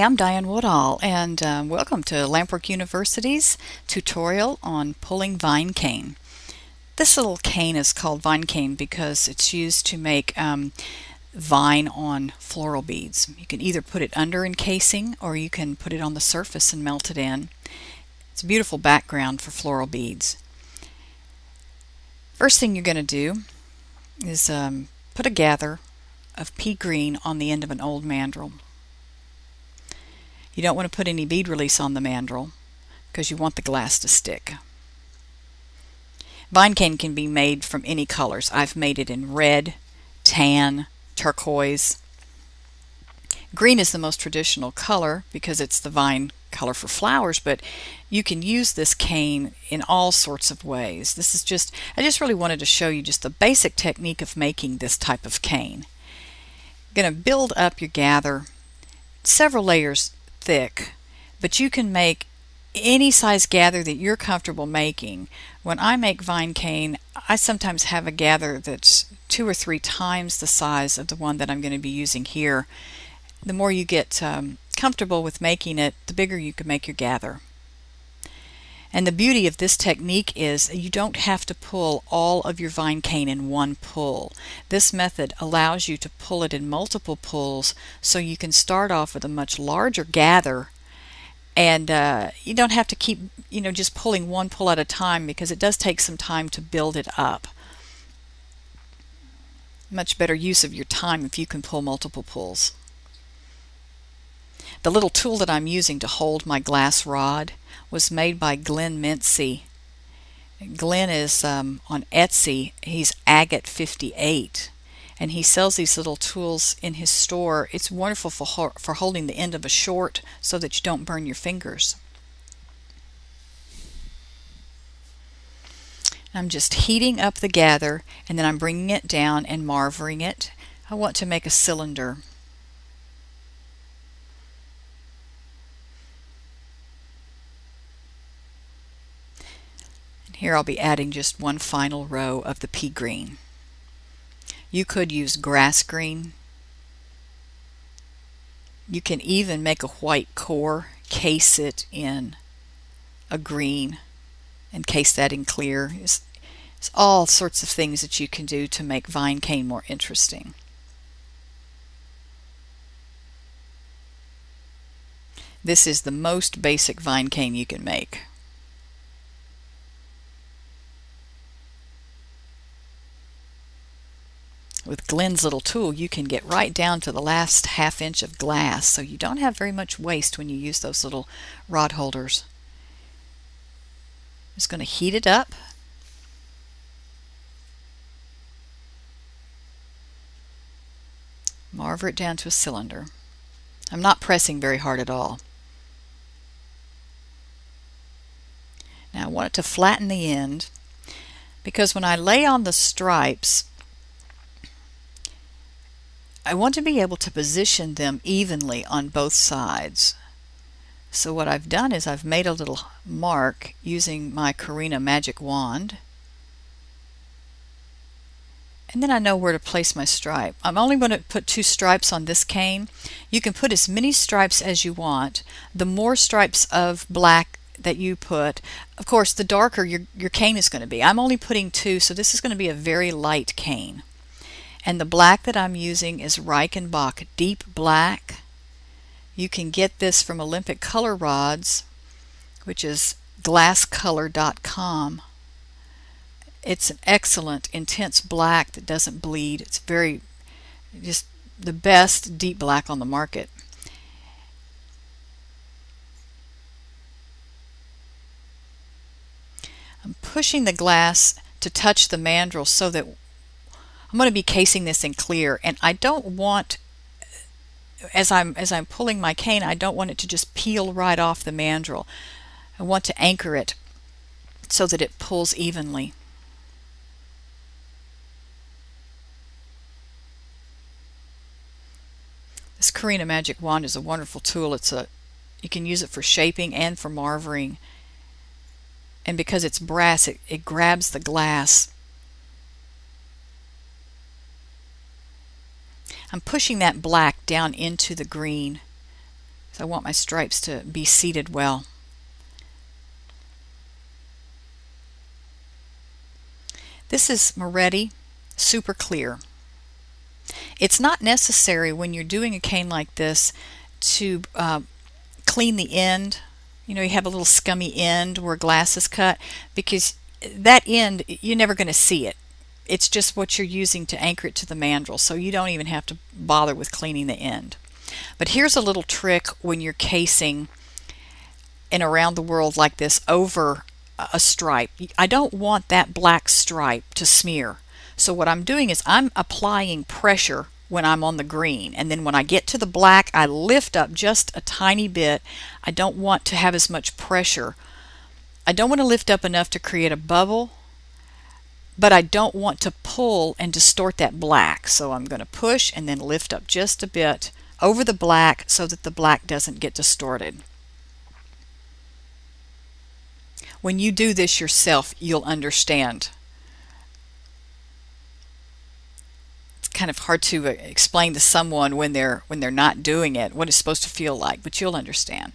I'm Diane Woodall, and welcome to Lampwork University's tutorial on pulling vine cane. This little cane is called vine cane because it's used to make vine on floral beads. You can either put it under encasing or you can put it on the surface and melt it in. It's a beautiful background for floral beads. First thing you're going to do is put a gather of pea green on the end of an old mandrel. You don't want to put any bead release on the mandrel because you want the glass to stick. Vine cane can be made from any colors. I've made it in red, tan, turquoise. Green is the most traditional color because it's the vine color for flowers, but you can use this cane in all sorts of ways. I just really wanted to show you just the basic technique of making this type of cane. You're going to build up your gather several layers thick, but you can make any size gather that you're comfortable making. When I make vine cane, I sometimes have a gather that's 2 or 3 times the size of the one that I'm going to be using here. The more you get comfortable with making it, the bigger you can make your gather. And the beauty of this technique is you don't have to pull all of your vine cane in one pull. This method allows you to pull it in multiple pulls, so you can start off with a much larger gather, and you don't have to keep just pulling one pull at a time, because it does take some time to build it up. Much better use of your time if you can pull multiple pulls. The little tool that I'm using to hold my glass rod was made by Glenn Mincy. Glenn is on Etsy. He's Agate58, and he sells these little tools in his store. It's wonderful for holding the end of a short so that you don't burn your fingers. I'm just heating up the gather, and then I'm bringing it down and marvering it. I want to make a cylinder. Here I'll be adding just one final row of the pea green. You could use grass green. You can even make a white core, case it in a green, and case that in clear. It's all sorts of things that you can do to make vine cane more interesting. This is the most basic vine cane you can make. With Glenn's little tool, you can get right down to the last ½ inch of glass, so you don't have very much waste when you use those little rod holders. I'm just going to heat it up. Marver it down to a cylinder. I'm not pressing very hard at all. Now I want it to flatten the end, because when I lay on the stripes, I want to be able to position them evenly on both sides. So what I've done is I've made a little mark using my Karina magic wand, and then I know where to place my stripe. I'm only going to put 2 stripes on this cane. You can put as many stripes as you want. The more stripes of black that you put, of course, the darker your cane is going to be. I'm only putting 2, so this is going to be a very light cane. And the black that I'm using is Reichenbach Deep Black. You can get this from Olympic Color Rods, which is glasscolor.com. It's an excellent intense black that doesn't bleed. It's just the best deep black on the market. I'm pushing the glass to touch the mandrel so that I'm going to be casing this in clear, and I don't want, as I'm pulling my cane, I don't want it to just peel right off the mandrel. I want to anchor it so that it pulls evenly. This Karina magic wand is a wonderful tool. You can use it for shaping and for marvering, and because it's brass, it grabs the glass. I'm pushing that black down into the green So I want my stripes to be seated well. This is Moretti Super Clear. It's not necessary when you're doing a cane like this to clean the end. You know, you have a little scummy end where glass is cut, because that end, you're never going to see it. It's just what you're using to anchor it to the mandrel, so you don't even have to bother with cleaning the end. But here's a little trick when you're casing in around the world like this over a stripe. I don't want that black stripe to smear. So what I'm doing is I'm applying pressure when I'm on the green, and then when I get to the black, I lift up just a tiny bit. I don't want to have as much pressure. I don't want to lift up enough to create a bubble, but I don't want to pull and distort that black. So I'm going to push and then lift up just a bit over the black so that the black doesn't get distorted. When you do this yourself, you'll understand. It's kind of hard to explain to someone when they're not doing it what it's supposed to feel like, but you'll understand.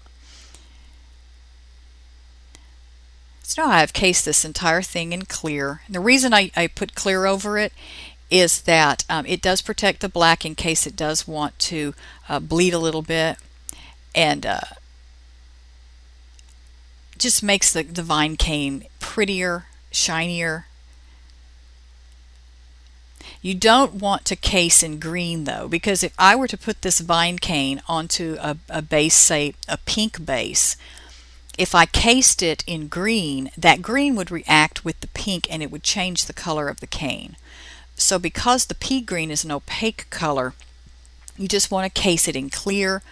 So now I've cased this entire thing in clear. And the reason I put clear over it is that it does protect the black in case it does want to bleed a little bit, and just makes the vine cane prettier, shinier. You don't want to case in green though, because if I were to put this vine cane onto a base, say a pink base, if I cased it in green, that green would react with the pink and it would change the color of the cane. So because the pea green is an opaque color, you just want to case it in clear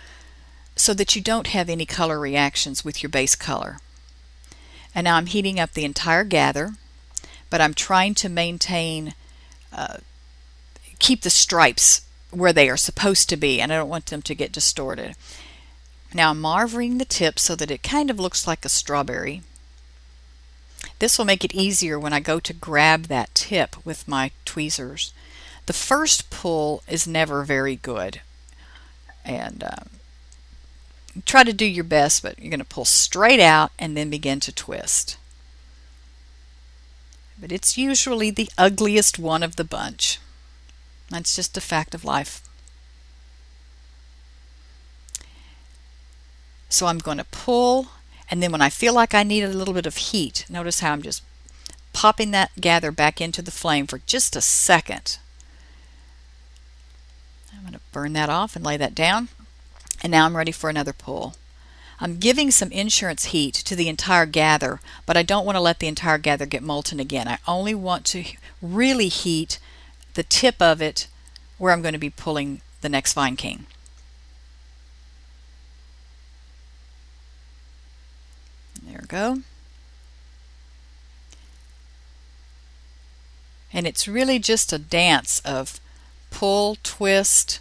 so that you don't have any color reactions with your base color. And now I'm heating up the entire gather, but I'm trying to maintain, keep the stripes where they are supposed to be, and I don't want them to get distorted. Now I'm marvering the tip so that it kind of looks like a strawberry. This will make it easier when I go to grab that tip with my tweezers. The first pull is never very good, and try to do your best, but you're going to pull straight out and then begin to twist. But it's usually the ugliest one of the bunch. That's just a fact of life. So I'm going to pull, and then when I feel like I need a little bit of heat, notice how I'm just popping that gather back into the flame for just a second. I'm going to burn that off and lay that down. And now I'm ready for another pull. I'm giving some insurance heat to the entire gather, but I don't want to let the entire gather get molten again. I only want to really heat the tip of it where I'm going to be pulling the next vine cane. There we go. And it's really just a dance of pull, twist,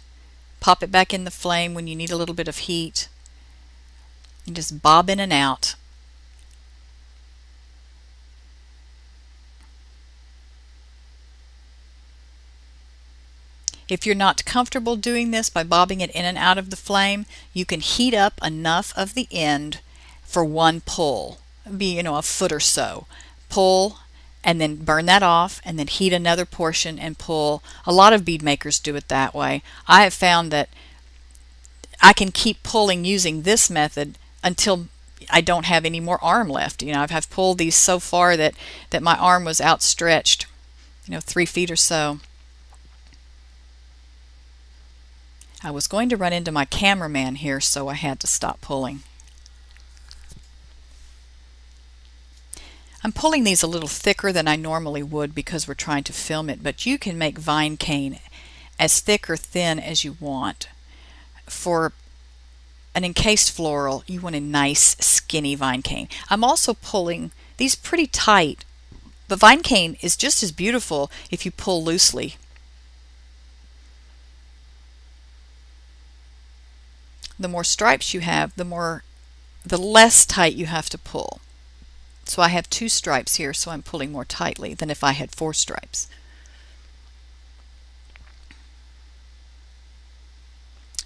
pop it back in the flame when you need a little bit of heat, and just bob in and out. If you're not comfortable doing this by bobbing it in and out of the flame, you can heat up enough of the end for one pull. It'd be, a foot or so. Pull and then burn that off, and then heat another portion and pull. A lot of bead makers do it that way. I have found that I can keep pulling using this method until I don't have any more arm left. I've pulled these so far that my arm was outstretched, 3 feet or so. I was going to run into my cameraman here, so I had to stop pulling. I'm pulling these a little thicker than I normally would because we're trying to film it, but you can make vine cane as thick or thin as you want. For an encased floral, you want a nice skinny vine cane. I'm also pulling these pretty tight, but vine cane is just as beautiful if you pull loosely. The more stripes you have, the less tight you have to pull. So I have 2 stripes here, so I'm pulling more tightly than if I had 4 stripes.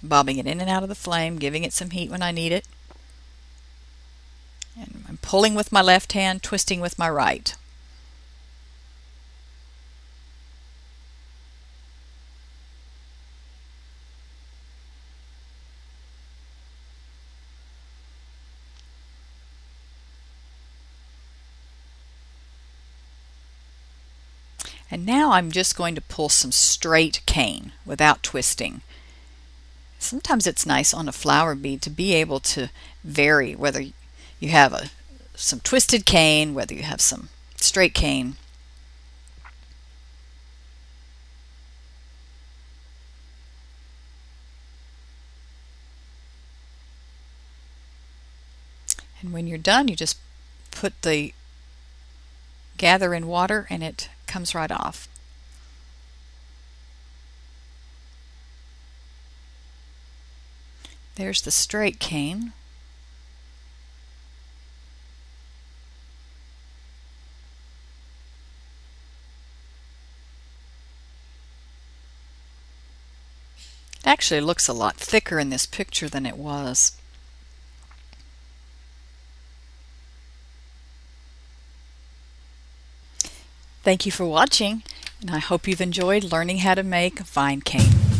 bobbing it in and out of the flame, giving it some heat when I need it. And I'm pulling with my left hand, twisting with my right. And now I'm just going to pull some straight cane without twisting. Sometimes it's nice on a flower bead to be able to vary whether you have some twisted cane, whether you have some straight cane. And when you're done, you just put the gather in water and it comes right off. There's the straight cane. It actually looks a lot thicker in this picture than it was. Thank you for watching, and I hope you've enjoyed learning how to make a vine cane.